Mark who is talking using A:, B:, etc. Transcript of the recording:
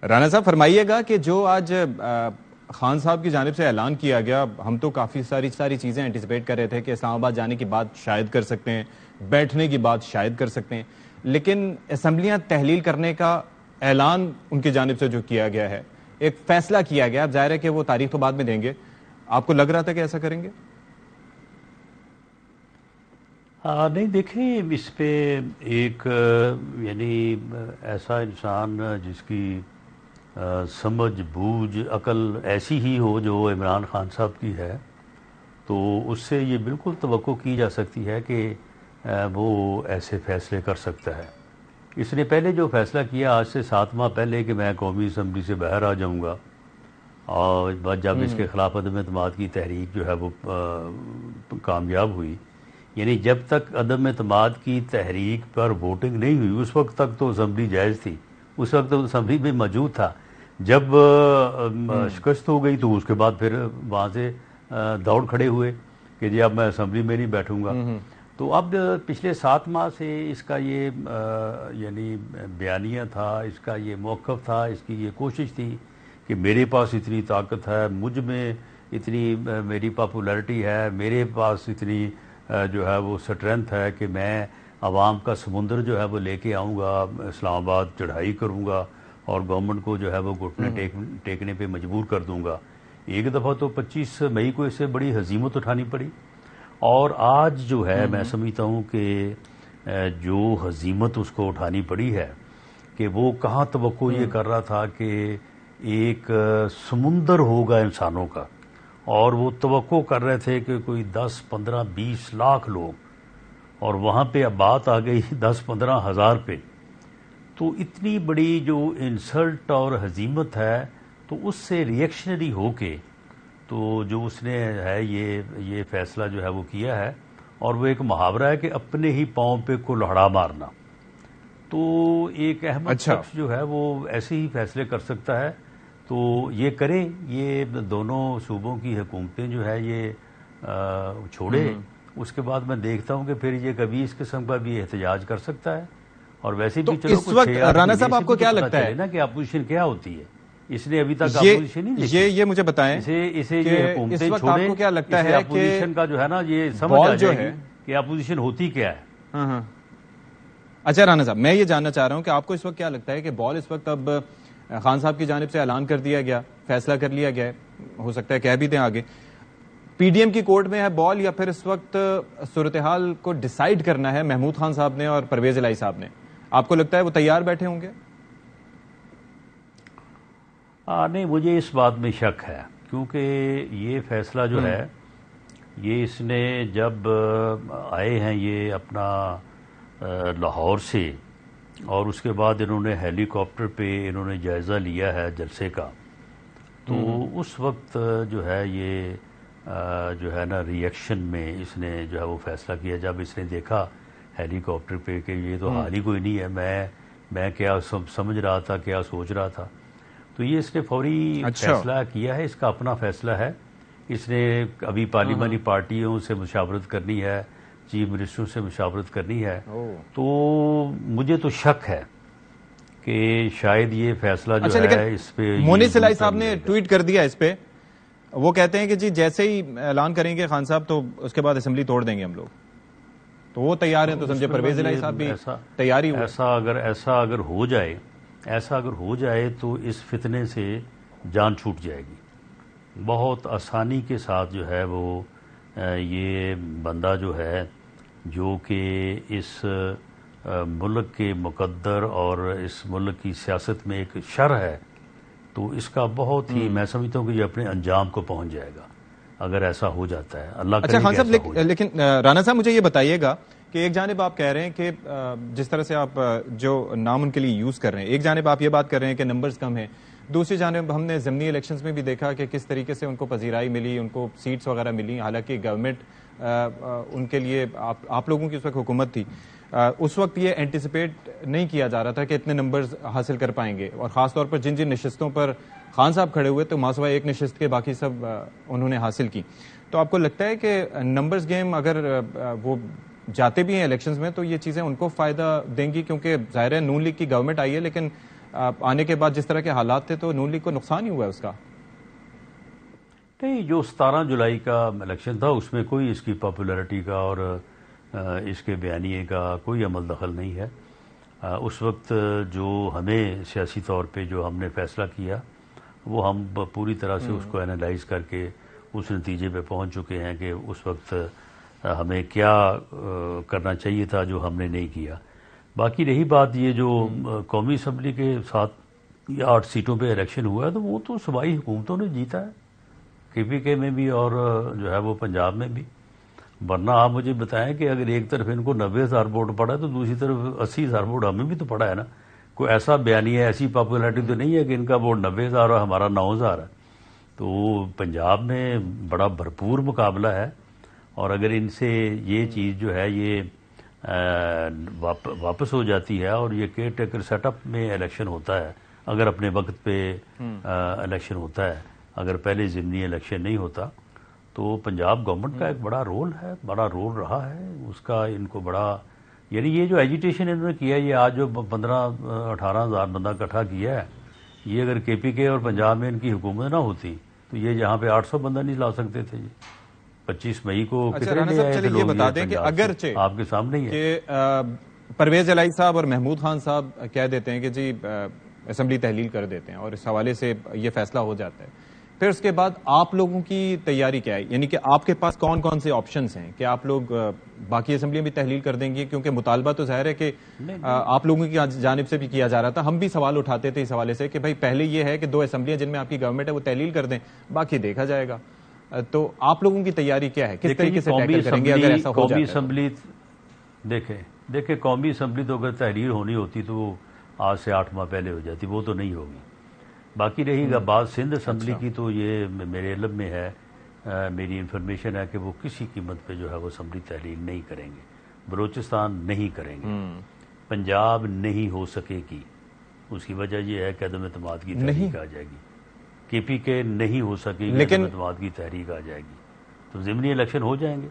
A: رانا صاحب فرمائیے گا کہ جو آج خان صاحب کی جانب سے اعلان کیا گیا، ہم تو کافی ساری چیزیں انٹیسپیٹ کر رہے تھے کہ اسلام آباد جانے کی بات شاید کر سکتے ہیں، بیٹھنے کی بات شاید کر سکتے ہیں، لیکن اسمبلیاں تحلیل کرنے کا اعلان ان کی جانب سے جو کیا گیا ہے، ایک فیصلہ کیا گیا، اب ظاہر ہے کہ وہ تاریخ تو بعد میں دیں گے، آپ کو لگ رہا تھا کہ ایسا کریں گے؟
B: نہیں دیکھیں، اس پہ ایک یعنی ایسا انسان جس کی سمجھ بوجھ عقل ایسی ہی ہو جو عمران خان صاحب کی ہے، تو اس سے یہ بالکل توقع کی جا سکتی ہے کہ وہ ایسے فیصلے کر سکتا ہے۔ اس نے پہلے جو فیصلہ کیا آج سے 7 ماہ پہلے کہ میں قومی اسمبلی سے باہر آ جاؤں گا، اور جب اس کے خلاف عدم اعتماد کی تحریک جو ہے وہ کامیاب ہوئی، یعنی جب تک عدم اعتماد کی تحریک پر ووٹنگ نہیں ہوئی اس وقت تک تو اسمبلی جائز تھی، اس وقت تو اسمبلی میں موجود تھا۔ جب شکست ہو گئی تو اس کے بعد پھر وہاں سے دوڑ کھڑے ہوئے کہ جی اب میں اسمبلی میں نہیں بیٹھوں گا۔ تو اب پچھلے 7 ماہ سے اس کا یہ یعنی بیانیہ تھا، اس کا یہ موقف تھا، اس کی یہ کوشش تھی کہ میرے پاس اتنی طاقت ہے، مجھ میں اتنی میری پاپولیرٹی ہے، میرے پاس اتنی جو ہے وہ سٹرینتھ ہے کہ میں عوام کا سمندر جو ہے وہ لے کے آؤں گا، اسلام آباد چڑھائی کروں گا اور گورنمنٹ کو جو ہے وہ گھٹنے ٹیکنے پہ مجبور کر دوں گا۔ ایک دفعہ تو 25 مئی کو اسے بڑی ہزیمت اٹھانی پڑی، اور آج جو ہے میں سمجھتا ہوں کہ جو ہزیمت اس کو اٹھانی پڑی ہے کہ وہ کہاں توقع یہ کر رہا تھا کہ ایک سمندر ہوگا انسانوں کا، اور وہ توقع کر رہے تھے کہ کوئی 10 15 20 لاکھ لوگ، اور وہاں پہ اب بات آ گئی 10 15 ہزار پہ۔ تو اتنی بڑی جو انسلٹ اور ہزیمت ہے، تو اس سے ریئیکشنری ہو کے تو جو اس نے ہے یہ فیصلہ جو ہے وہ کیا ہے، اور وہ ایک محاورہ ہے کہ اپنے ہی پاؤں پہ کلہڑا مارنا۔ تو ایک احمد شخص جو ہے وہ ایسے ہی فیصلے کر سکتا ہے، تو یہ کریں، یہ دونوں صوبوں کی حکومتیں جو ہے یہ چھوڑے، اس کے بعد میں دیکھتا ہوں کہ پھر یہ کبھی اس قسم کا بھی احتجاج کر سکتا ہے۔ اور ویسے بھی چلو
A: اس وقت رانا صاحب آپ کو کیا لگتا ہے
B: نا کہ اپوزیشن کیا ہوتی ہے؟ اس نے ابھی تک اپوزیشن نہیں دیکھی،
A: یہ مجھے بتائیں
B: اسے یہ حکومتیں چھوڑے،
A: کو کیا لگتا ہے
B: اپوزیشن کا جو ہے نا یہ سمجھ آ جائے گی کہ اپوزیشن ہوتی کیا ہے۔
A: اچھا رانا صاحب، میں یہ جاننا چاہ رہا ہوں کہ آپ کو اس وقت کیا لگتا ہے کہ بال اس وقت اب خان صاحب کی جانب سے اعلان کر دیا گیا، فیصلہ کر لیا گیا ہے، ہو سکتا ہے کہہ بھی دیں آگے، پی ڈی ایم کی کورٹ میں ہے بال، یا پھر اس وقت صورتحال کو ڈیسائیڈ کرنا ہے محمود خان صاحب نے اور پرویز الہی صاحب نے؟ آپ کو لگتا ہے وہ تیار بیٹھے ہوں گے؟
B: نہیں، مجھے اس بات میں شک ہے، کیونکہ یہ فیصلہ جو ہے یہ اس نے جب آئے ہیں یہ اپنا لاہور سے، اور اس کے بعد انہوں نے ہیلی کاپٹر پہ انہوں نے جائزہ لیا ہے جلسے کا، تو اس وقت جو ہے یہ جو ہے نا ری ایکشن میں اس نے جو ہے وہ فیصلہ کیا، جب اس نے دیکھا ہیلی کاپٹر پہ کہ یہ تو حال ہی کوئی نہیں ہے، میں کیا سمجھ رہا تھا، کیا سوچ رہا تھا، تو یہ اس نے فوری فیصلہ کیا ہے، اس کا اپنا فیصلہ ہے۔ اس نے ابھی پارلیمانی پارٹیوں سے مشاورت کرنی ہے، چیف منسٹروں سے مشاورت کرنی ہے، تو مجھے تو شک ہے کہ شاید یہ فیصلہ جو ہے اس پہ
A: مونس الہی صاحب نے ٹویٹ کر دیا اس پہ، وہ کہتے ہیں کہ جی جیسے ہی اعلان کریں گے خان صاحب تو اس کے بعد اسمبلی توڑ دیں گے ہم لوگ، تو وہ تیار ہیں، تو سمجھے پرویز الہی صاحب بھی تیاری ہوئی۔
B: ایسا اگر ہو جائے تو اس فتنے سے جان چھوٹ جائے گی بہت آسانی کے ساتھ، جو ہے وہ یہ بندہ جو ہے جو کہ اس ملک کے مقدر اور اس ملک کی سیاست میں ایک شر ہے، تو اس کا بہت ہی میں سمجھتا ہوں کہ یہ اپنے انجام کو پہنچ جائے گا اگر ایسا ہو جاتا ہے۔ اللہ کرے۔
A: اچھا خان صاحب، لیکن رانا صاحب مجھے یہ بتائیے گا کہ ایک جانب آپ کہہ رہے ہیں کہ جس طرح سے آپ جو نام ان کے لیے یوز کر رہے ہیں، ایک جانب آپ یہ بات کر رہے ہیں کہ نمبرز کم ہیں، دوسری جانب ہم نے ضمنی الیکشنز میں بھی دیکھا کہ کس طریقے سے ان کو پذیرائی ملی، ان کو سیٹس وغیرہ ملی، حالانکہ گورنمنٹ ان کے لیے آپ لوگوں کی اس وقت حکومت تھی، اس وقت یہ اینٹیسپیٹ نہیں کیا جا رہا تھا کہ اتنے نمبرز حاصل کر پائیں گے، اور خاص طور پر جن نشستوں پر خان صاحب کھڑے ہوئے تو ماسوا ایک نشست کے باقی سب انہوں نے حاصل کی، تو آپ کو لگتا ہے کہ نمبرز گیم اگر وہ جاتے بھی ہیں الیکشنز میں تو یہ چیزیں ان کو فائدہ دیں گی؟ کیونکہ ظاہر ہے نون لیگ کی گورنمنٹ آئی ہے، لیکن آنے کے بعد جس طرح کے حالات تھے تو نون لیگ کو نقصان ہی ہوا ہے اس کا؟
B: نہیں، جو 17 جولائی کا الیکشن تھا اس میں کوئی اس کی پاپولیرٹی کا اور اس کے بیانیے کا کوئی عمل دخل نہیں ہے. اس وقت جو ہمیں سیاسی طور پہ جو ہم نے فیصلہ کیا وہ ہم پوری طرح سے اس کو اینالائز کر کے اس نتیجے پہ پہنچ چکے ہیں کہ اس وقت ہمیں کیا کرنا چاہیے تھا جو ہم نے نہیں کیا. باقی رہی بات یہ جو قومی اسمبلی کے 7 یا 8 سیٹوں پہ الیکشن ہوا ہے تو وہ تو صوبائی حکومتوں نے جیتا ہے، کے پی کے میں بھی اور جو ہے وہ پنجاب میں بھی. ورنہ آپ مجھے بتائیں کہ اگر ایک طرف ان کو 90,000 ووٹ پڑا ہے تو دوسری طرف 80,000 ووٹ ہمیں بھی تو پڑا ہے نا. کوئی ایسا بیانیہ ایسی پاپولیرٹی تو نہیں ہے کہ ان کا ووٹ 90,000 اور ہمارا 9,000 ہے. تو پنجاب میں بڑا بھرپور مقابلہ ہے، اور اگر ان سے یہ چیز جو ہے یہ واپس ہو جاتی ہے اور یہ کیئر ٹیکر سیٹ اپ میں الیکشن ہوتا ہے، اگر اپنے وقت پہ الیکشن ہوتا ہے، اگر پہلے ضمنی الیکشن نہیں ہوتا، تو پنجاب گورنمنٹ کا ایک بڑا رول ہے، بڑا رول رہا ہے اس کا. ان کو بڑا یعنی یہ جو ایجیٹیشن انہوں نے کیا ہے، یہ آج جو 15-18 ہزار بندہ اکٹھا کیا ہے، یہ اگر کے پی کے اور پنجاب میں ان کی حکومت نہ ہوتی تو یہ یہاں پہ 800 بندہ نہیں لا سکتے تھے. 25 مئی کو کتنے لے آئے تھے
A: یہ بتا دیں کہ اگرچہ
B: آپ کے سامنے ہی ہے
A: کہ پرویز الہی صاحب اور محمود خان صاحب کہہ دیتے ہیں کہ جی اسمبلی تحلیل کر دیتے ہیں اور اس حوالے سے یہ فیصلہ ہو جاتا ہے، پھر اس کے بعد آپ لوگوں کی تیاری کیا ہے؟ یعنی کہ آپ کے پاس کون کون سے آپشنز ہیں کہ آپ لوگ باقی اسمبلیاں بھی تحلیل کر دیں گے؟ کیونکہ مطالبہ تو ظاہر ہے کہ آپ لوگوں کی جانب سے بھی کیا جا رہا تھا، ہم بھی سوال اٹھاتے تھے اس حوالے سے کہ بھائی پہلے یہ ہے کہ 2 اسمبلیاں جن میں آپ کی گورنمنٹ ہے وہ تحلیل کر دیں، باقی دیکھا جائے گا. تو آپ لوگوں کی تیاری کیا ہے؟ کس طریقے سے ٹیکل کریں گے اگر ایسا ہو جاتا ہے؟
B: قومی اسمبلی دیکھیں قومی اسمبلی تو اگر تحریر ہونی ہوتی تو وہ آج سے 8 ماہ پہلے ہو جاتی، وہ تو نہیں ہوگی. باقی رہی گا بات سندھ اسمبلی کی، تو یہ میرے علم میں ہے، میری انفارمیشن ہے کہ وہ کسی قیمت پہ جو ہے وہ اسمبلی تحلیل نہیں کریں گے. بلوچستان نہیں کریں گے، پنجاب نہیں ہو سکے گی. اس کی وجہ یہ ہے کہ عدم اعتماد کی تحریک آ جائے گی. کے پی کے نہیں ہو سکے گی، عدم اعتماد کی تحریک آ جائے گی. تو ضمنی الیکشن ہو جائیں گے.